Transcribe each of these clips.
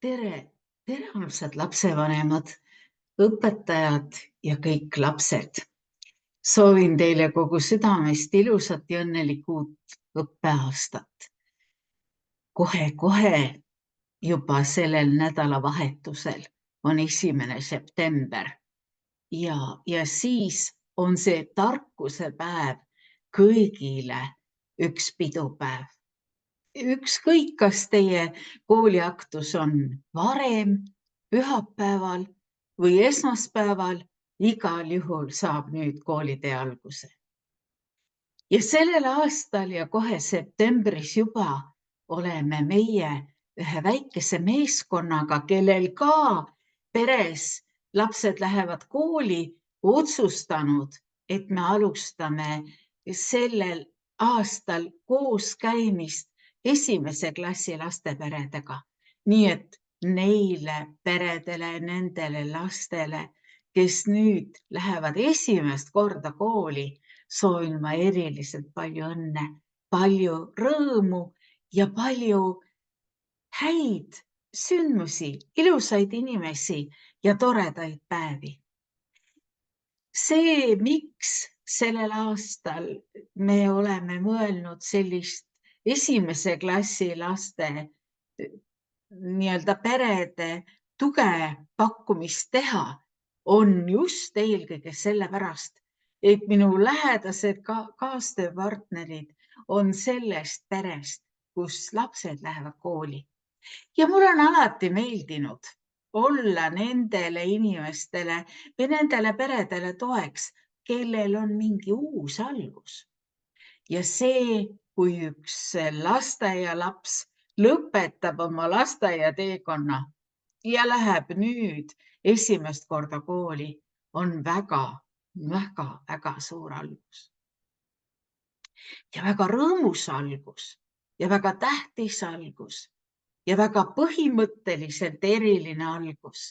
tere, tere, armsad lapsevanemad, õpetajad ja kõik lapsed. Soovin teile kogu südamest ilusat ja õnnelikku uut õppeaastat. Kohe-kohe juba sellel nädalavahetusel on 1. september ja siis on see tarkuse päev kõigile üks pidupäev. Ükskõik, kas teie kooliaktus on varem, pühapäeval või esmaspäeval, igal juhul saab nüüd koolitee alguse. Ja sellel aastal ja kohe septembris juba oleme meie ühe väikese meeskonnaga, kellel ka peres lapsed lähevad kooli, otsustanud, et me alustame sellel aastal kooskäimist 1. klassi lasteperedega. Nii et neile peredele, nendele lastele, kes nüüd lähevad esimest korda kooli, soovin ma eriliselt palju õnne, palju rõõmu ja palju häid sündmusi, ilusaid inimesi ja toredaid päevi. See, miks sellel aastal me oleme mõelnud sellist 1. klassi laste nii-öelda perede tuge pakkumist teha, on just eelkõige sellepärast, et minu lähedased kaastööpartnerid on sellest perest, kus lapsed lähevad kooli. Ja mul on alati meeldinud olla nendele inimestele või nendele peredele toeks, kellel on mingi uus algus. Ja see, kui üks lasteaialaps lõpetab oma lasteaiateekonna ja läheb nüüd esimest korda kooli, on väga, väga, väga suur algus. Ja väga rõõmus algus ja väga tähtis algus. Ja väga põhimõtteliselt eriline algus.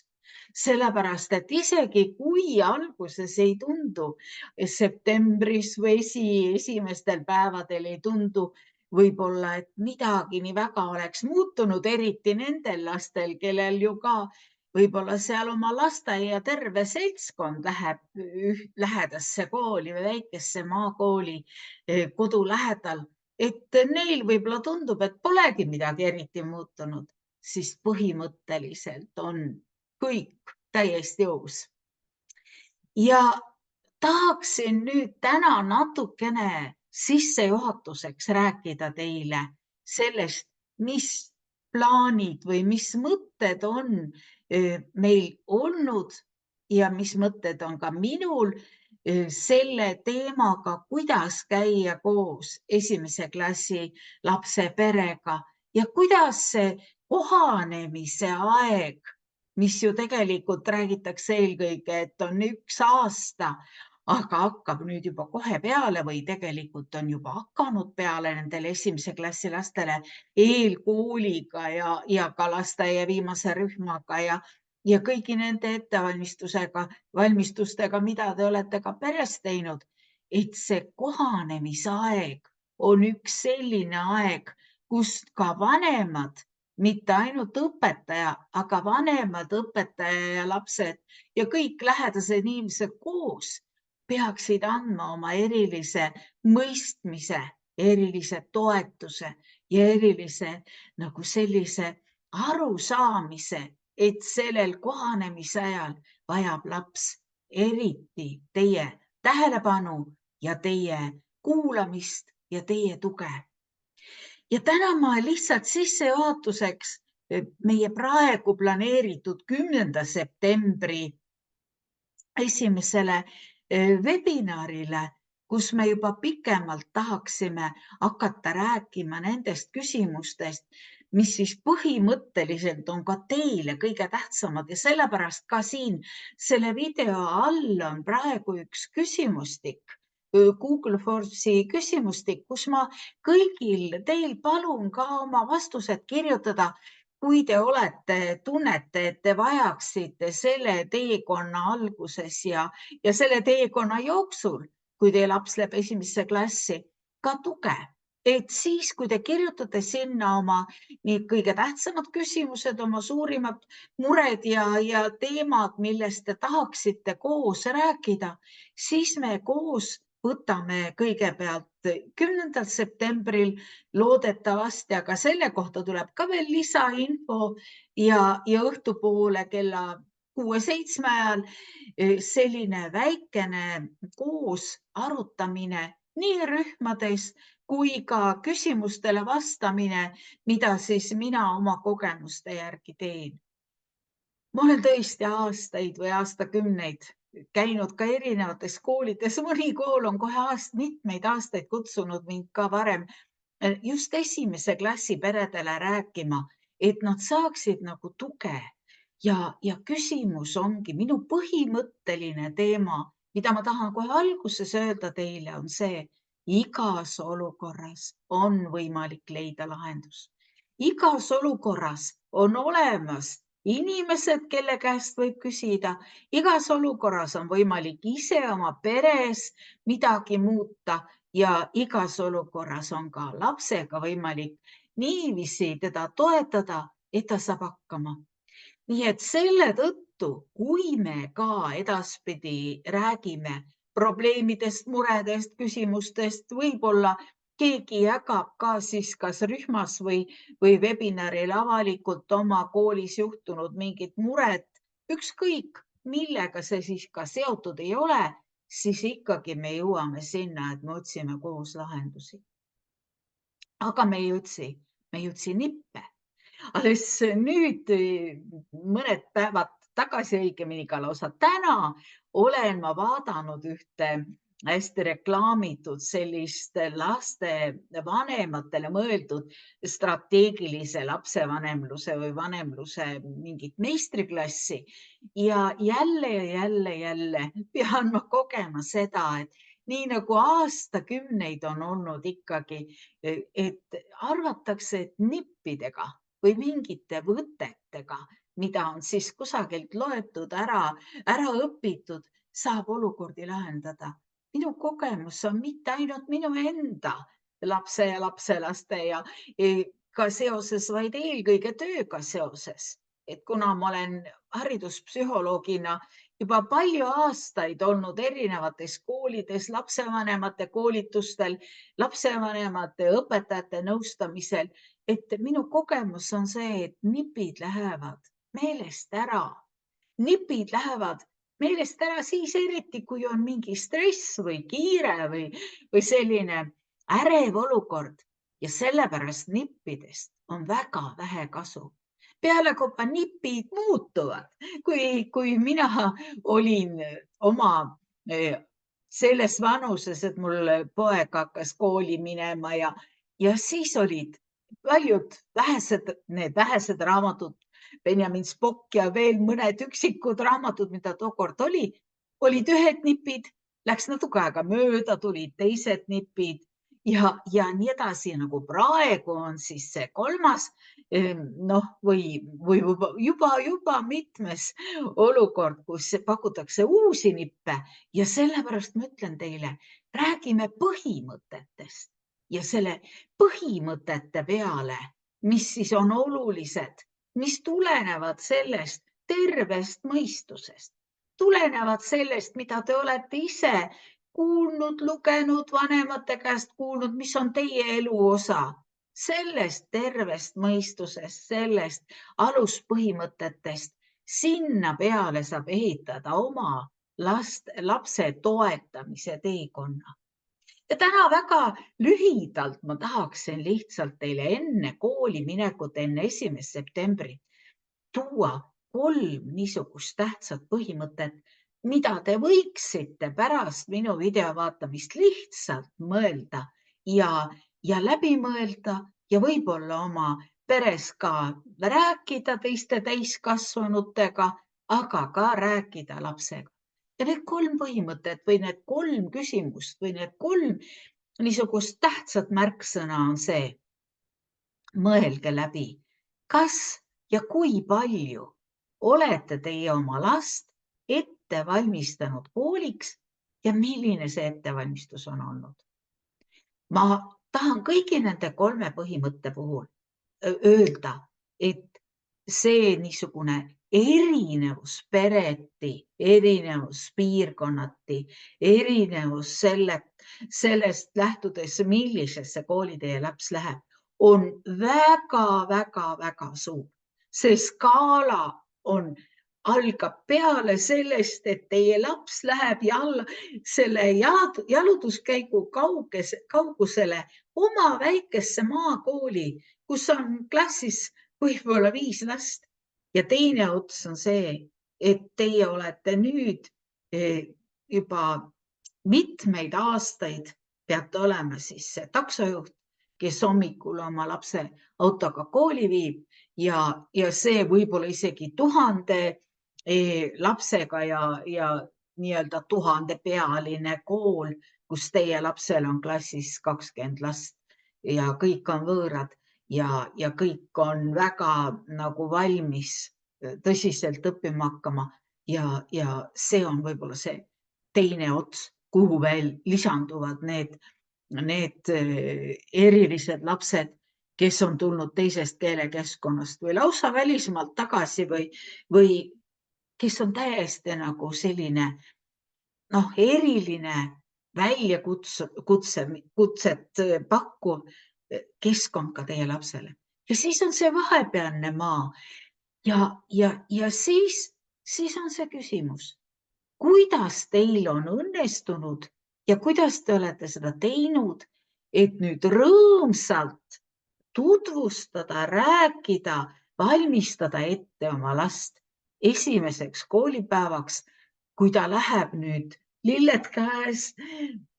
Sellepärast, et isegi kui alguses ei tundu, septembris või esimestel päevadel ei tundu võib-olla, et midagi nii väga oleks muutunud, eriti nendel lastel, kellel ju ka võib-olla seal oma lasteaia terve seltskond läheb lähedasse kooli või väikesse maakooli kodu lähedal, et neil võib-olla tundub, et polegi midagi eriti muutunud, siis põhimõtteliselt on kõik täiesti uus. Ja tahaksin nüüd täna natukene sissejuhatuseks rääkida teile sellest, mis plaanid või mis mõtted on meil olnud ja mis mõtted on ka minul selle teemaga, kuidas käia koos 1. klassi lapse perega ja kuidas see kohanemise aeg, mis ju tegelikult räägitakse eelkõige, et on 1 aasta, aga hakkab nüüd juba kohe peale või tegelikult on juba hakanud peale nendele 1. klassi lastele eelkooliga ja ka lasteaia viimase rühmaga ja kõigi nende valmistustega, mida te olete ka peres teinud, et see kohanemisaeg on üks selline aeg, kus ka vanemad, mitte ainult õpetaja, aga vanemad, õpetaja ja lapsed ja kõik lähedased inimesed koos peaksid andma oma erilise mõistmise, erilise toetuse ja erilise nagu sellise arusaamise, et sellel kohanemise ajal vajab laps eriti teie tähelepanu ja teie kuulamist ja teie tuge. Ja täna ma lihtsalt sissejuhatuseks meie praegu planeeritud 10. septembri esimesele webinarile, kus me juba pikemalt tahaksime hakata rääkima nendest küsimustest, mis siis põhimõtteliselt on ka teile kõige tähtsamad ja sellepärast ka siin selle video all on praegu üks küsimustik, Google Formsi küsimustik, kus ma kõigil teil palun ka oma vastused kirjutada, kui te tunnete, et te vajaksite selle teekonna alguses ja selle teekonna jooksul, kui teie laps läheb 1. klassi, ka tuge. et siis, kui te kirjutate sinna oma nii kõige tähtsamad küsimused, oma suurimad mured ja teemad, millest te tahaksite koos rääkida, siis me koos võtame kõigepealt 10. septembril loodetavasti, aga selle kohta tuleb ka veel lisainfo ja õhtupoole kella 6-7 ajal selline väikene koos arutamine nii rühmades kui ka küsimustele vastamine, mida siis mina oma kogemuste järgi teen. Ma olen tõesti aastaid või aastakümneid käinud ka erinevates koolides. Mõni kool on kohe mitmeid aastaid kutsunud mind ka varem just esimese klassi peredele rääkima, et nad saaksid nagu tuge. Ja küsimus ongi minu põhimõtteline teema, mida ma tahan kohe alguses öelda teile, on see, igas olukorras on võimalik leida lahendus. Igas olukorras on olemas inimesed, kelle käest võib küsida. Igas olukorras on võimalik ise oma peres midagi muuta ja igas olukorras on ka lapsega võimalik niiviisi teda toetada, et ta saab hakkama. Nii et selle tõttu, kui me ka edaspidi räägime probleemidest, muredest, küsimustest, võib-olla keegi jagab ka siis kas rühmas või webinaril avalikult oma koolis juhtunud mingit muret, ükskõik millega see siis ka seotud ei ole, siis ikkagi me jõuame sinna, et me otsime koos lahendusi. Aga me ei otsi nippe. Alles nüüd mõned päevad tagasi, õigemini ka lausa täna, olen ma vaadanud ühte hästi reklaamitud sellist laste vanematele mõeldud strateegilise lapsevanemluse või vanemluse mingit meistriklassi. Ja jälle pean ma kogema seda, et nii nagu aastakümneid on olnud ikkagi, et arvatakse, et nippidega või mingite võtetega, mida on siis kusagilt loetud, ära õpitud, saab olukordi lahendada. Minu kogemus on mitte ainult minu enda lapse ja lapselaste ja ka seoses, vaid eelkõige tööga seoses. Et kuna ma olen hariduspsühholoogina juba palju aastaid olnud erinevates koolides, lapsevanemate koolitustel, lapsevanemate õpetajate nõustamisel, et minu kogemus on see, et nipid lähevad meelest ära. Nipid lähevad meelest ära siis eriti, kui on mingi stress või kiire või selline ärev olukord ja sellepärast nippidest on väga vähe kasu. Pealekauba nipid muutuvad. Kui mina olin oma selles vanuses, et mul poeg hakkas kooli minema ja siis olid paljud need vähesed raamatud, Benjamin Spock ja veel mõned üksikud raamatud, mida tookord olid ühed nipid, läks natuke aega mööda, tulid teised nipid ja nii edasi, nagu praegu on siis see kolmas, või juba mitmes olukord, kus pakutakse uusi nippe ja sellepärast ma ütlen teile, räägime põhimõtetest ja selle põhimõtete peale, mis siis on olulised, mis tulenevad sellest tervest mõistusest, tulenevad sellest, mida te olete ise kuulnud, lugenud, vanemate käest kuulnud, mis on teie elu osa. Sellest tervest mõistusest, sellest aluspõhimõtetest, sinna peale saab ehitada oma lapse toetamise teekonna. Ja täna väga lühidalt ma tahaksin lihtsalt teile enne kooli minekut, enne 1. septembrit tuua 3 niisugust tähtsat põhimõtet, mida te võiksite pärast minu video vaatamist lihtsalt mõelda ja läbi mõelda ja võib-olla oma peres ka rääkida teiste täiskasvanutega, aga ka rääkida lapsega. Ja need 3 põhimõtet või need 3 küsimust või need 3 niisugust tähtsat märksõna on see. Mõelge läbi, kas ja kui palju olete teie oma last ette valmistanud kooliks ja milline see ettevalmistus on olnud. Ma tahan kõigi nende 3 põhimõtte puhul öelda, et see niisugune erinevus pereti, erinevus piirkonnati, erinevus sellest lähtudes, millisesse kooli teie laps läheb, on väga-väga-väga suur. See skaala algab peale sellest, et teie laps läheb selle jalutuskäigu kaugusele oma väikesse maakooli, kus on klassis võib-olla 5 last. Ja teine ots on see, et teie olete nüüd juba mitmeid aastaid peate olema siis see taksojuht, kes hommikul oma lapse autoga kooli viib ja see võib-olla isegi 1000 lapsega ja nii-öelda 1000-pealine kool, kus teie lapsel on klassis 20 last ja kõik on võõrad ja kõik on väga nagu valmis tõsiselt õppima hakkama ja see on võib-olla see teine ots, kuhu veel lisanduvad need erilised lapsed, kes on tulnud teisest keelekeskkonnast või lausa välismaalt tagasi või kes on täiesti nagu selline eriline kutset pakkuv keskkond ka teie lapsele. Ja siis on see vahepealne maa ja siis on see küsimus, kuidas teil on õnnestunud ja kuidas te olete seda teinud, et nüüd rõõmsalt tutvustada, rääkida, valmistada ette oma last esimeseks koolipäevaks, kui ta läheb nüüd lilled käes,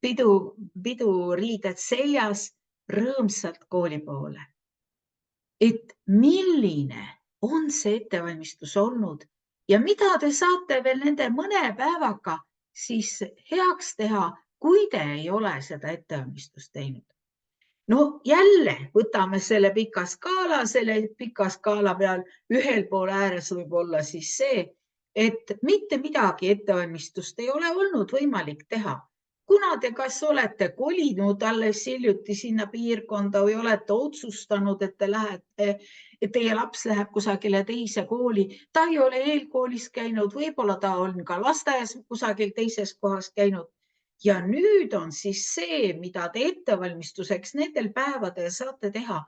piduriided seljas, rõõmsalt kooli poole. Et milline on see ettevalmistus olnud ja mida te saate veel nende mõne päevaga siis heaks teha, kui te ei ole seda ettevalmistust teinud. No jälle võtame selle pika skaala peal ühel pool ääres võib olla siis see, et mitte midagi ettevalmistust ei ole olnud võimalik teha. Kuna te kas olete kolinud alles hiljuti sinna piirkonda või olete otsustanud, et teie laps läheb kusagile teise kooli, ta ei ole eelkoolis käinud, võib-olla ta on ka lasteaias kusagil teises kohas käinud. Ja nüüd on siis see, mida te ettevalmistuseks nendel päevadel saate teha,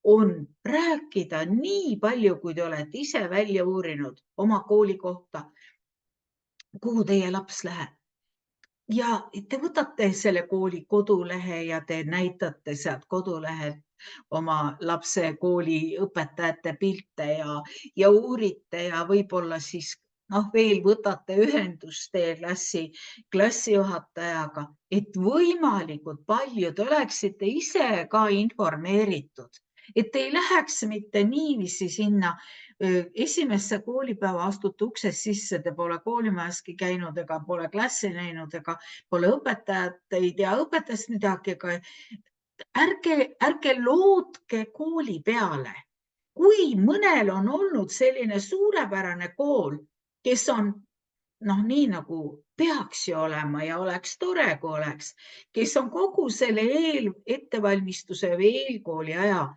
on rääkida nii palju, kui te olete ise välja uurinud oma kooli kohta, kuhu teie laps läheb. Ja te võtate selle kooli kodulehe ja te näitate sealt kodulehelt oma lapse kooli õpetajate pilte ja uurite ja võib-olla siis veel võtate ühendust teie klassijuhatajaga, et võimalikult paljud oleksite ise ka informeeritud, et ei läheks mitte niiviisi sinna esimesse koolipäeva astute uksest sisse, te pole koolimajaski käinud ega pole klassi näinud ega pole õpetajat, ei tea õpetajast midagi, aga ärge lootke kooli peale. Kui mõnel on olnud selline suurepärane kool, kes on nii nagu peaks ju olema ja oleks tore, kui oleks, kes on kogu selle ettevalmistuse või eelkooli aja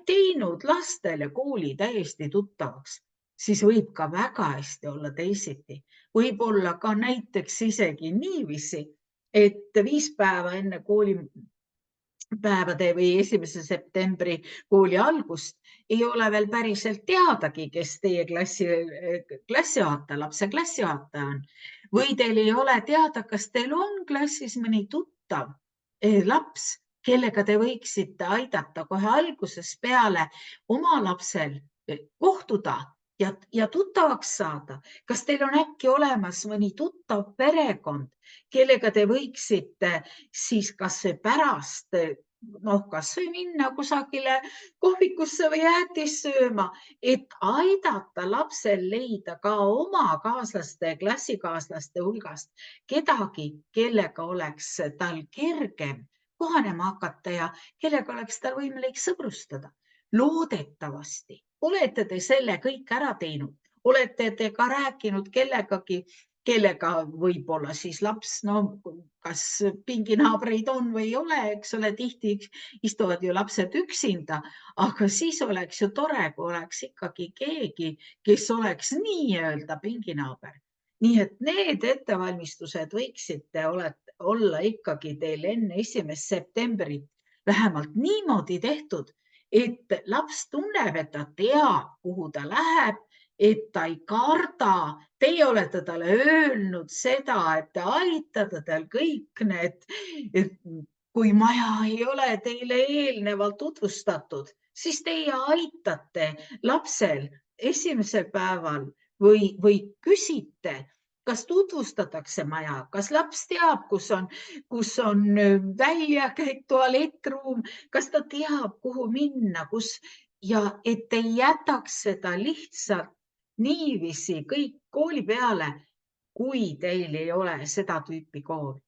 teinud lastele kooli täiesti tuttavaks, siis võib ka väga hästi olla teisiti. Võib olla ka näiteks isegi niiviisi, et 5 päeva enne koolipäevade või 1. septembri kooli algust ei ole veel päriselt teadagi, kes teie lapse klassijuhataja on. Või teil ei ole teada, kas teil on klassis mõni tuttav laps, kellega te võiksite aidata kohe algusest peale oma lapsel kohtuda ja tuttavaks saada. Kas teil on äkki olemas mõni tuttav perekond, kellega te võiksite siis kas või pärast kas või minna kusagile kohvikusse või jäätist sööma, et aidata lapsel leida ka oma kaaslaste, klassikaaslaste hulgast kedagi, kellega oleks tal kergem kohanema hakata ja kellega oleks tal võimalik sõbrustada. Loodetavasti olete te selle kõik ära teinud, olete te ka rääkinud kellegagi, kellega võib-olla siis laps, no kas pinginaabreid on või ei ole, eks ole, tihti istuvad ju lapsed üksinda, aga siis oleks ju tore, kui oleks ikkagi keegi, kes oleks nii-öelda pinginaaber. Nii et need ettevalmistused võiksite olla ikkagi teil enne 1. septembrit vähemalt niimoodi tehtud, et laps tunneb, et ta teab, kuhu ta läheb, et ta ei karda. Teie olete talle öelnud seda, et te aitate tal kõik need, kui maja ei ole teile eelnevalt tutvustatud, siis teie aitate lapsel esimesel päeval või küsite, kas tutvustatakse maja, kas laps teab, kus on väljakäik, tualettruum, kas ta teab, kuhu minna, ja et ei jätaks seda lihtsalt niiviisi kõik kooli peale, kui teil ei ole seda tüüpi kool.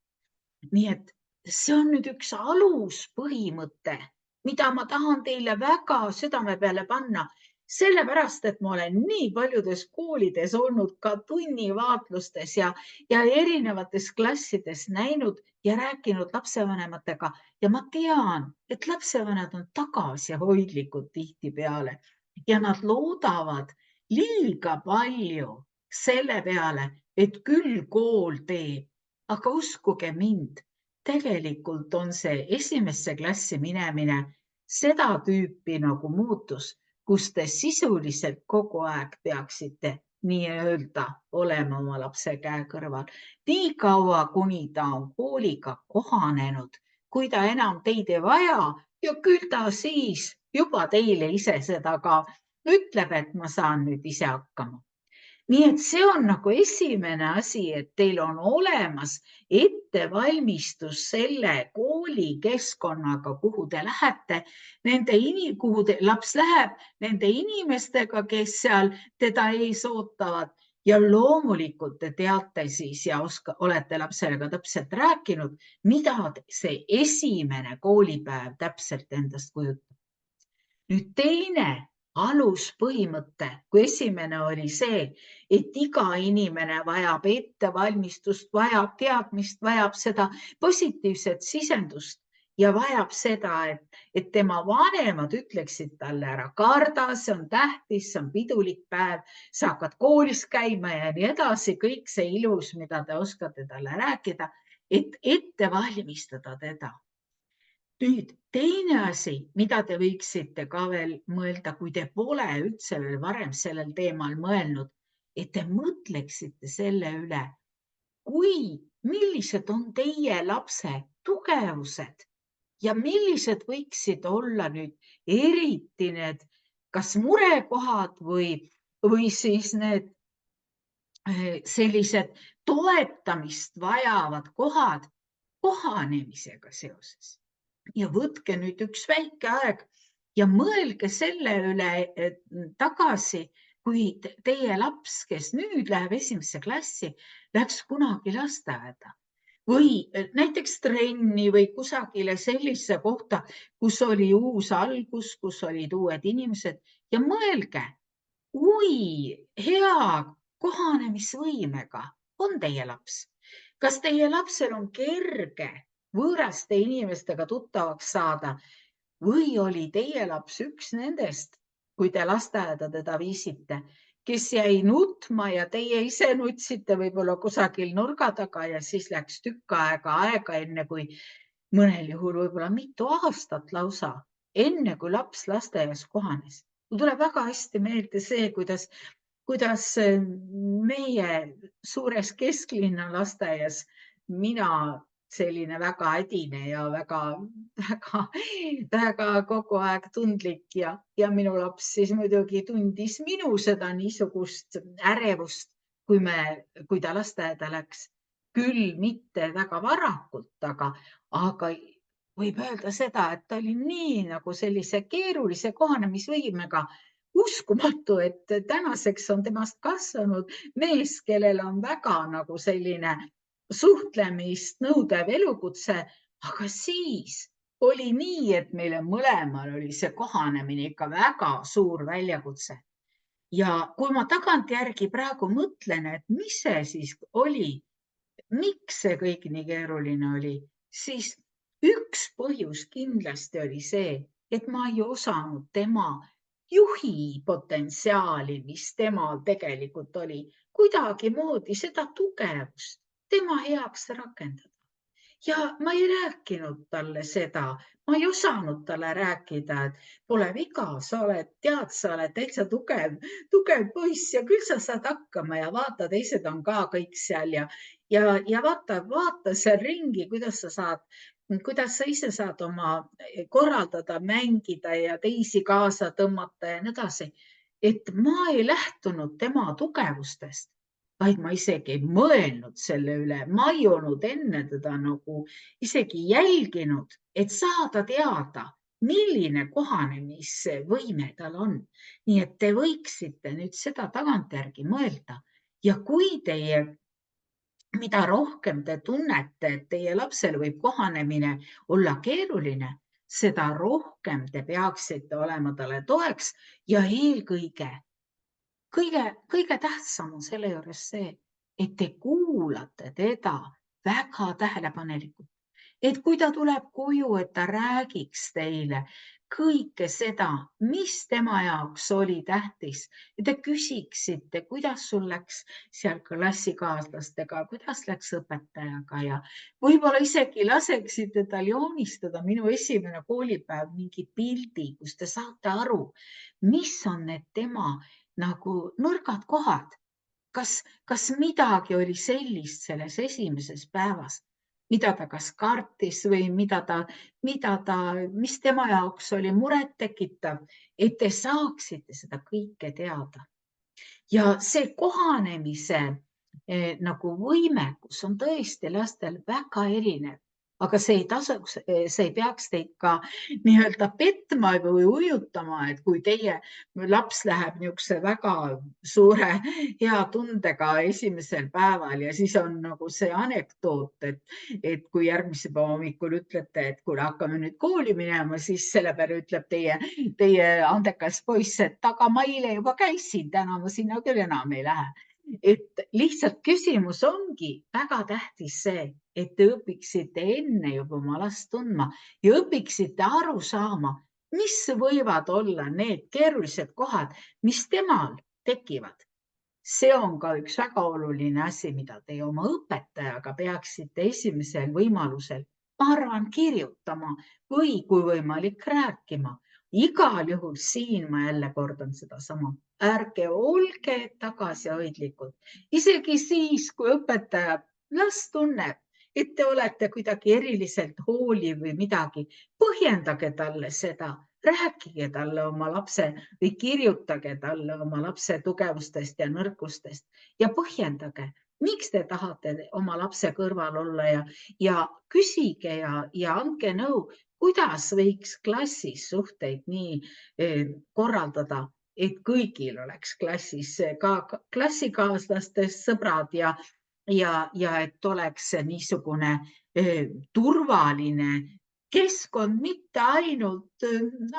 Nii et see on nüüd üks aluspõhimõte, mida ma tahan teile väga südame peale panna, sellepärast, et ma olen nii paljudes koolides olnud ka tunnivaatlustes ja erinevates klassides näinud ja rääkinud lapsevanematega ja ma tean, et lapsevanemad on tagasihoidlikud tihtipeale ja nad loodavad liiga palju selle peale, et küll kool teeb. Aga uskuge mind, tegelikult on see 1. klassi minemine seda tüüpi nagu muutus, kus te sisuliselt kogu aeg peaksite nii-öelda olema oma lapse käe kõrval. Nii kaua, kuni ta on kooliga kohanenud, kui ta enam teid ei vaja ja küll ta siis juba teile ise seda ka ütleb, et ma saan nüüd ise hakkama. Nii et see on nagu esimene asi, et teil on olemas ettevalmistus selle koolikeskkonnaga, kuhu te lähete, kuhu laps läheb, nende inimestega, kes seal teda ees ootavad. Ja loomulikult te teate siis ja olete lapsele ka täpselt rääkinud, mida see esimene koolipäev täpselt endast kujutab. Nüüd teine aluspõhimõte, kui esimene oli see, et iga inimene vajab ettevalmistust, vajab teadmist, vajab seda positiivset sisendust ja vajab seda, et tema vanemad ütleksid talle ära karda, see on tähtis, see on pidulik päev, sa hakkad koolis käima ja nii edasi, kõik see ilus, mida te oskate talle rääkida, et ette valmistada teda. Nüüd teine asi, mida te võiksite ka veel mõelda, kui te pole üldse veel varem sellel teemal mõelnud, et te mõtleksite selle üle, millised on teie lapse tugevused ja millised võiksid olla nüüd eriti need kas murekohad või siis need sellised toetamist vajavad kohad kohanemisega seoses. Ja võtke nüüd üks väike aeg ja mõelge selle üle tagasi, kui teie laps, kes nüüd läheb 1. klassi, läks kunagi lasteaeda või näiteks trenni või kusagile sellise kohta, kus oli uus algus, kus olid uued inimesed ja mõelge, kui hea kohanemisvõimega on teie laps. Kas teie lapsel on kerge võõraste inimestega tuttavaks saada või oli teie laps üks nendest, kui te lasteaeda teda viisite, kes jäi nutma ja teie ise nutsite võib-olla kusagil nurga taga ja siis läks tükk aega, enne kui mõnel juhul võib-olla mitu aastat lausa, enne kui laps lasteaias kohanes. Mul tuleb väga hästi meelde see, kuidas meie suures kesklinna lasteaias mina selline väga ädine ja väga kogu aeg tundlik ja minu laps siis muidugi tundis minu seda niisugust ärevust, kui ta lasteaeda läks. Küll mitte väga varakult, aga võib öelda seda, et ta oli nii nagu sellise keerulise kohanemisvõimega uskumatu, et tänaseks on temast kasvanud mees, kellel on väga nagu selline suhtlemist nõudev elukutse, aga siis oli nii, et meile mõlemal oli see kohanemine ikka väga suur väljakutse. Ja kui ma tagantjärgi praegu mõtlen, et mis see siis oli, miks see kõik nii keeruline oli, siis üks põhjus kindlasti oli see, et ma ei osanud tema juhi potentsiaali, mis temal tegelikult oli, kuidagimoodi seda tugevust tema heaks rakendada. Ja ma ei rääkinud talle seda, ma ei osanud talle rääkida, et pole viga, sa oled täitsa tugev poiss ja küll sa saad hakkama ja vaata, teised on ka kõik seal ja vaata seal ringi, kuidas sa ise saad oma korraldada, mängida ja teisi kaasa tõmmata ja nii edasi. Et ma ei lähtunud tema tugevustest, vaid ma isegi ei mõelnud selle üle. Ma ei olnud enne teda nagu isegi jälginud, et saada teada, milline kohanemisvõime tal on. Nii et te võiksite nüüd seda tagantjärgi mõelda ja kui mida rohkem te tunnete, et teie lapsel võib kohanemine olla keeruline, seda rohkem te peaksite olema talle toeks ja eelkõige kõige tähtsam on selle juures see, et te kuulate teda väga tähelepanelikult. Et kui ta tuleb koju, et ta räägiks teile kõike seda, mis tema jaoks oli tähtis. Ja te küsiksite, kuidas sul läks seal klassikaaslastega, kuidas läks õpetajaga ja võib-olla isegi laseksite tal joonistada minu esimene koolipäev mingi pildi, kus te saate aru, mis on need tema nagu nõrgad kohad. Kas midagi oli sellist selles esimeses päevas, mida ta kas kartis või mis tema jaoks oli muret tekitav, et te saaksite seda kõike teada. Ja see kohanemise nagu võimekus on tõesti lastel väga erinev. Aga see ei peaks teid ka nii-öelda petma või ujutama, et kui teie laps läheb niisuguse väga suure hea tundega esimesel päeval ja siis on nagu see anekdoot, et kui järgmise päeva hommikul ütlete, et kuule, hakkame nüüd kooli minema, siis selle peale ütleb teie andekas poiss, et aga ma eile juba käisin, täna ma sinna küll enam ei lähe. Et lihtsalt küsimus ongi väga tähtis see, et te õpiksite enne juba oma last tundma ja õpiksite aru saama, mis võivad olla need keerulised kohad, mis temal tekivad. See on ka üks väga oluline asi, mida te oma õpetajaga peaksite esimesel võimalusel, ma arvan, kirjutama või kui võimalik rääkima. Igal juhul siin ma jälle kordan sedasama. Ärge olge tagasihoidlikud. Isegi siis, kui õpetaja last tunneb, et te olete kuidagi eriliselt hooliv või midagi, põhjendage talle seda. Rääkige talle oma lapse või kirjutage talle oma lapse tugevustest ja nõrkustest ja põhjendage, miks te tahate oma lapse kõrval olla ja küsige ja andke nõu, kuidas võiks klassis suhteid nii korraldada, et kõigil oleks klassis ka klassikaaslastes sõbrad ja et oleks niisugune turvaline keskkond mitte ainult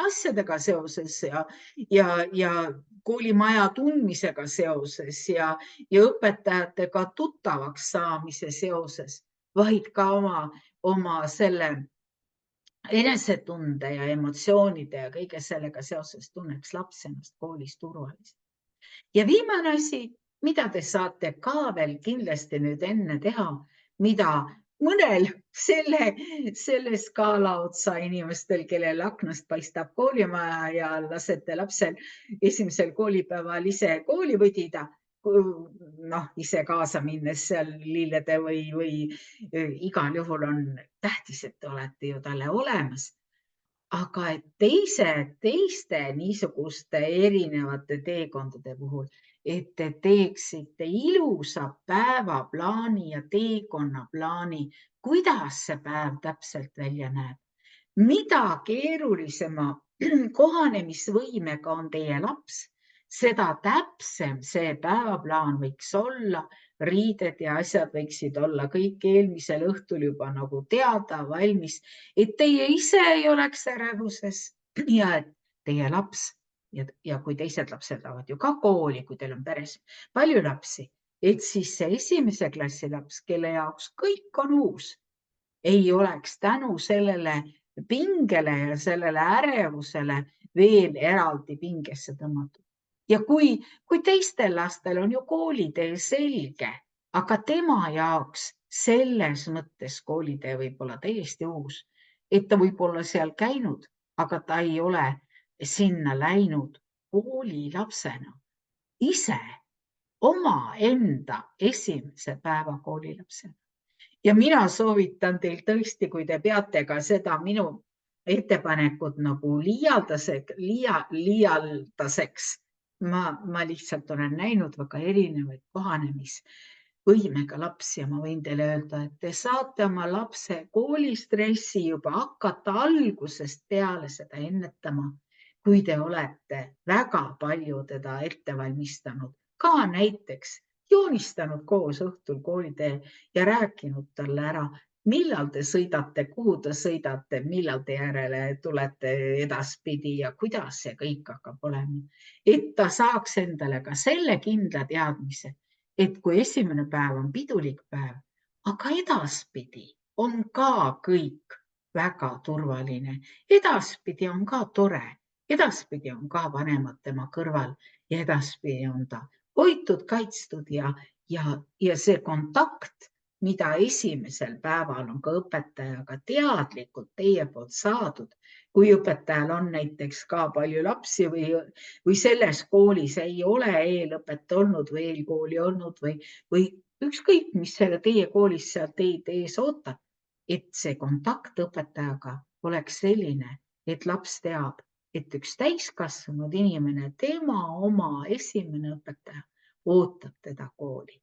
asjadega seoses ja koolimaja tundmisega seoses ja õpetajatega tuttavaks saamise seoses, vaid ka oma selle enesetunde ja emotsioonide ja kõige sellega seoses tunneks laps ennast koolis turvaliselt. Ja viimane asi, mida te saate ka veel kindlasti nüüd enne teha, mida mõnel selle skaala otsa inimestel, kellel aknast paistab koolimaja ja lasete lapsel esimesel koolipäeval ise kooli võdida, ise kaasa minnes seal lillede või igal juhul on tähtis, et te olete ju talle olemas. Aga et teiste niisuguste erinevate teekondade puhul, et te teeksite ilusa päevaplaani ja teekonnaplaani, kuidas see päev täpselt välja näeb. Mida keerulisema kohanemisvõimega on teie laps, seda täpsem see päevaplaan võiks olla, riided ja asjad võiksid olla kõik eelmisel õhtul juba nagu teada, valmis, et teie ise ei oleks ärevuses ja et teie laps ja kui teised lapsed lähevad ju ka kooli, kui teil on peres palju lapsi, et siis see esimese klassi laps, kelle jaoks kõik on uus, ei oleks tänu sellele pingele ja sellele ärevusele veel eraldi pingesse tõmmatud. Ja kui teistel lastel on ju koolitee selge, aga tema jaoks selles mõttes koolitee võib olla täiesti uus, et ta võib olla seal käinud, aga ta ei ole sinna läinud koolilapsena ise omaenda esimese päeva koolilapsena. Ja mina soovitan teil tõesti, kui te peate ka seda minu ettepanekut nagu liialdaseks, ma lihtsalt olen näinud väga erinevaid kohanemisvõimega lapsi ja ma võin teile öelda, et te saate oma lapse koolistressi juba hakata algusest peale seda ennetama, kui te olete väga palju teda ette valmistanud, ka näiteks joonistanud koos õhtul kooliteel ja rääkinud talle ära, millal te sõidate, kuhu te sõidate, millal te järele tulete edaspidi ja kuidas see kõik hakkab olema. Et ta saaks endale ka selle kindla teadmise, et kui esimene päev on pidulik päev, aga edaspidi on ka kõik väga turvaline, edaspidi on ka tore, edaspidi on ka vanemad tema kõrval ja edaspidi on ta hoitud, kaitstud ja see kontakt, mida esimesel päeval on ka õpetajaga teadlikult teie poolt saadud, kui õpetajal on näiteks ka palju lapsi või selles koolis ei ole eelõpet olnud või eelkooli olnud või ükskõik, mis selle teie koolis seal teid ees ootab, et see kontakt õpetajaga oleks selline, et laps teab, et üks täiskasvanud inimene, tema oma esimene õpetaja, ootab teda kooli.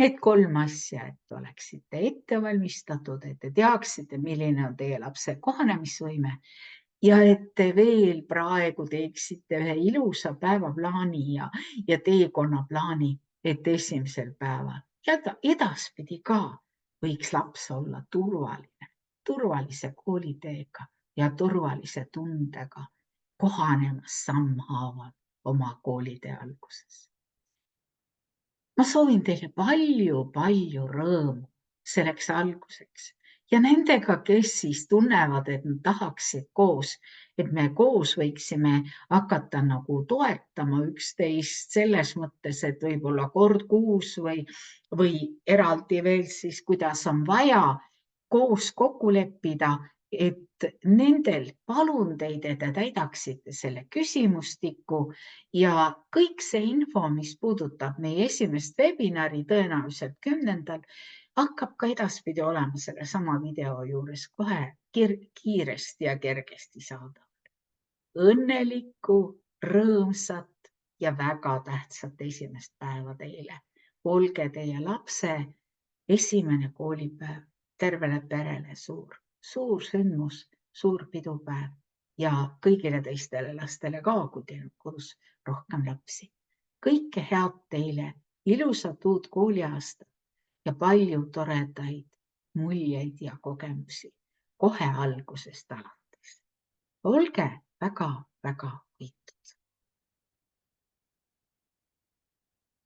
Need 3 asja, et oleksite ette valmistatud, et te teaksite, milline on teie lapse kohanemisvõime ja et te veel praegu teeksite ühe ilusa päevaplaani ja teekonnaplaani, et esimesel päeval ja edaspidi ka võiks laps olla turvaline, turvalise kooliteega ja turvalise tundega kohanemas sammhaaval oma koolitee alguses. Ma soovin teile palju rõõmu selleks alguseks ja nendega, kes siis tunnevad, et nad tahaksid koos, et me koos võiksime hakata nagu toetama üksteist selles mõttes, et võib-olla kord kuus või eraldi veel siis, kuidas on vaja koos kokku leppida, et nendel palun teid, et te täidaksite selle küsimustiku ja kõik see info, mis puudutab meie esimest webinari tõenäoliselt 10. hakkab ka edaspidi olema sellesama video juures kohe kiiresti ja kergesti saada. Õnnelikku, rõõmsat ja väga tähtsat esimest päeva teile. Olge teie lapse esimene koolipäev tervele perele suur sündmus, suur pidupäev ja kõigile teistele lastele ka, kui teil on kodus rohkem lapsi. Kõike head teile, ilusat uut kooliaastat ja palju toredaid muljeid ja kogemusi kohe algusest alates. Olge väga hoitud.